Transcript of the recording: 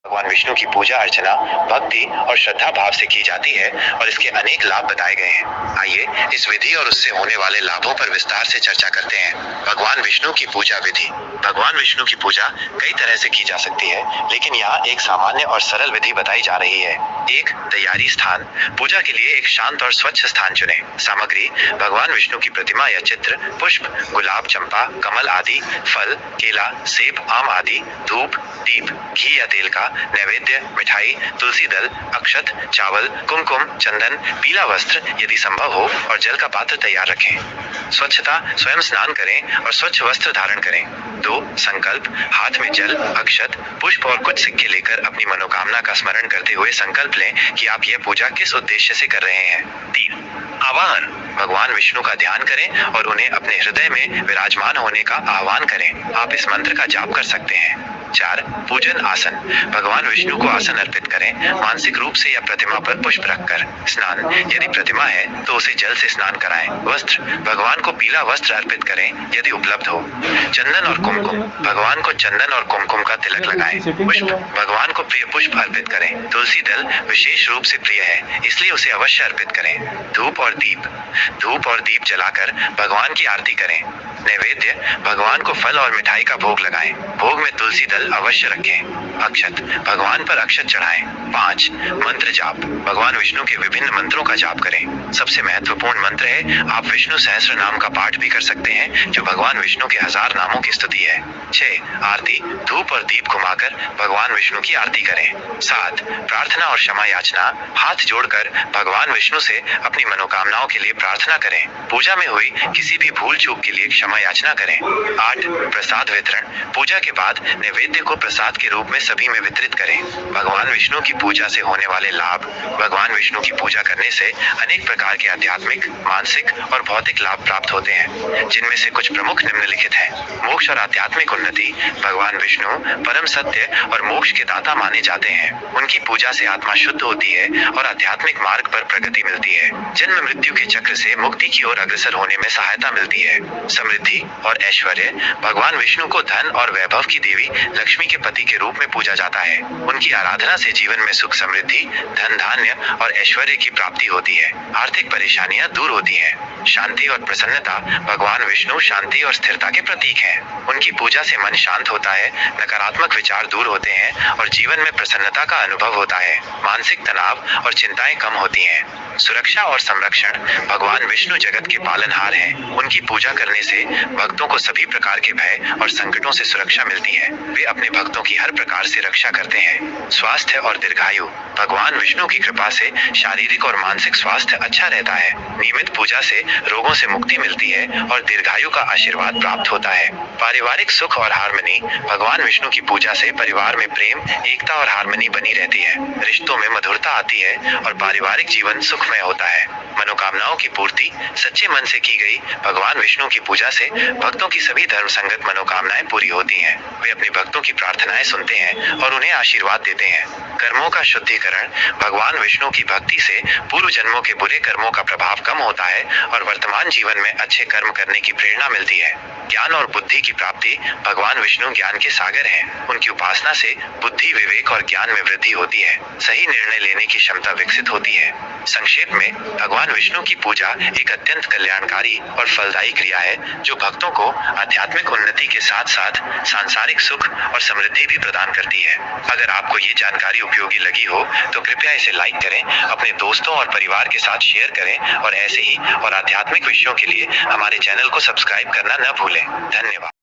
भगवान विष्णु की पूजा अर्चना भक्ति और श्रद्धा भाव से की जाती है और इसके अनेक लाभ बताए गए हैं। आइए इस विधि और उससे होने वाले लाभों पर विस्तार से चर्चा करते हैं। भगवान विष्णु की पूजा विधि। भगवान विष्णु की पूजा कई तरह से की जा सकती है, लेकिन यहाँ एक सामान्य और सरल विधि बताई जा रही है। 1. तैयारी स्थान। पूजा के लिए एक शांत और स्वच्छ स्थान चुनें। सामग्री: भगवान विष्णु की प्रतिमा या चित्र, पुष्प, गुलाब, चंपा, कमल आदि, फल, केला, सेब, आम आदि, धूप, दीप, घी या तेल का नैवेद्य, मिठाई, तुलसी दल, अक्षत, चावल, कुमकुम, चंदन, पीला वस्त्र यदि संभव हो और जल का पात्र तैयार रखें। स्वच्छता: स्वयं स्नान करें और स्वच्छ वस्त्र धारण करें। 2. संकल्प। हाथ में जल, अक्षत, पुष्प और कुछ सिक्के लेकर अपनी मनोकामना का स्मरण करते हुए संकल्प लें कि आप यह पूजा किस उद्देश्य से कर रहे हैं। 3. आवाहन। भगवान विष्णु का ध्यान करें और उन्हें अपने हृदय में विराजमान होने का आह्वान करें। आप इस मंत्र का जाप कर सकते हैं। 4. पूजन आसन। भगवान विष्णु को आसन अर्पित करें, मानसिक रूप से या प्रतिमा पर पुष्प रखकर। स्नान। यदि प्रतिमा है तो उसे जल से स्नान कराएं। वस्त्र। भगवान को पीला वस्त्र अर्पित करें यदि उपलब्ध हो। चंदन और कुमकुम। भगवान को चंदन और कुमकुम का तिलक लगाएं। पुष्प। भगवान को प्रिय पुष्प अर्पित करें। तुलसी दल विशेष रूप से प्रिय है, इसलिए उसे अवश्य अर्पित करें। धूप और दीप। धूप और दीप जलाकर भगवान की आरती करें। नैवेद्य। भगवान को फल और मिठाई का भोग लगाएं। भोग में तुलसी दल अवश्य रखें। अक्षत। भगवान पर अक्षत चढ़ाएं। 5. मंत्र जाप। भगवान विष्णु के विभिन्न मंत्रों का जाप करें। सबसे महत्वपूर्ण मंत्र है, आप विष्णु सहस्त्र नाम का पाठ भी कर सकते हैं, जो भगवान विष्णु के 1000 नामों की स्तुति है। 6. आरती। धूप और दीप घुमाकर भगवान विष्णु की आरती करें। 7. प्रार्थना और क्षमा याचना। हाथ जोड़कर भगवान विष्णु से अपनी मनोकामनाओं के लिए प्रार्थना करें। पूजा में हुई किसी भी भूल चूक के लिए क्षमा याचना करें। 8. प्रसाद वितरण। पूजा के बाद नैवेद्य को प्रसाद के रूप में सभी में वितरित करें। भगवान विष्णु की पूजा से होने वाले लाभ। भगवान विष्णु की पूजा करने से अनेक प्रकार के आध्यात्मिक, मानसिक और भौतिक लाभ प्राप्त होते हैं, जिनमें से कुछ प्रमुख निम्नलिखित हैं। मोक्ष और आध्यात्मिक उन्नति। भगवान विष्णु परम सत्य और मोक्ष के दाता माने जाते हैं। उनकी पूजा से आत्मा शुद्ध होती है और आध्यात्मिक मार्ग पर प्रगति मिलती है। जन्म मृत्यु के चक्र से मुक्ति की ओर अग्रसर होने में सहायता मिलती है। समृद्धि और ऐश्वर्य। भगवान विष्णु को धन और वैभव की देवी लक्ष्मी के पति के रूप में पूजा जाता है। उनकी आराधना से जीवन में सुख, समृद्धि, धन धान्य और ऐश्वर्य की प्राप्ति होती है। आर्थिक परेशानियां दूर होती हैं। शांति और प्रसन्नता। भगवान विष्णु शांति और स्थिरता के प्रतीक हैं। उनकी पूजा से मन शांत होता है, नकारात्मक विचार दूर होते हैं और जीवन में प्रसन्नता का अनुभव होता है। मानसिक तनाव और चिंताएं कम होती हैं। सुरक्षा और संरक्षण। भगवान विष्णु जगत के पालनहार हैं। उनकी पूजा करने से भक्तों को सभी प्रकार के भय और संकटों से सुरक्षा मिलती है। वे अपने भक्तों की हर प्रकार से रक्षा करते हैं। स्वास्थ्य और दीर्घायु। भगवान विष्णु की कृपा से शारीरिक और मानसिक स्वास्थ्य अच्छा रहता है। नियमित पूजा से रोगों से मुक्ति मिलती है और दीर्घायु का आशीर्वाद प्राप्त होता है। पारिवारिक सुख और हार्मनी। भगवान विष्णु की पूजा से परिवार में प्रेम, एकता और हार्मनी बनी रहती है। रिश्तों में मधुरता आती है और पारिवारिक जीवन सुखमय होता है। मनोकामनाओं की पूर्ति। सच्चे मन से की गई भगवान विष्णु की पूजा से भक्तों की सभी धर्म संगत मनोकामनाएं पूरी होती हैं। वे अपने भक्तों की प्रार्थनाएं सुनते हैं और उन्हें आशीर्वाद देते हैं। कर्मों का शुद्धिकरण। भगवान विष्णु की भक्ति से पूर्व जन्मों के बुरे कर्मों का प्रभाव कम होता है और वर्तमान जीवन में अच्छे कर्म करने की प्रेरणा मिलती है। ज्ञान और बुद्धि की प्राप्ति। भगवान विष्णु ज्ञान के सागर हैं। उनकी उपासना से बुद्धि, विवेक और ज्ञान में वृद्धि होती है। सही निर्णय लेने की क्षमता विकसित होती है। संक्षेप में, भगवान विष्णु की पूजा एक अत्यंत कल्याणकारी और फलदायी क्रिया है, जो भक्तों को आध्यात्मिक उन्नति के साथ साथ सांसारिक सुख और समृद्धि भी प्रदान करती है। अगर आपको ये जानकारी उपयोगी लगी हो तो कृपया इसे लाइक करें, अपने दोस्तों और परिवार के साथ शेयर करें और ऐसे ही और आध्यात्मिक विषयों के लिए हमारे चैनल को सब्सक्राइब करना न भूलें। धन्यवाद।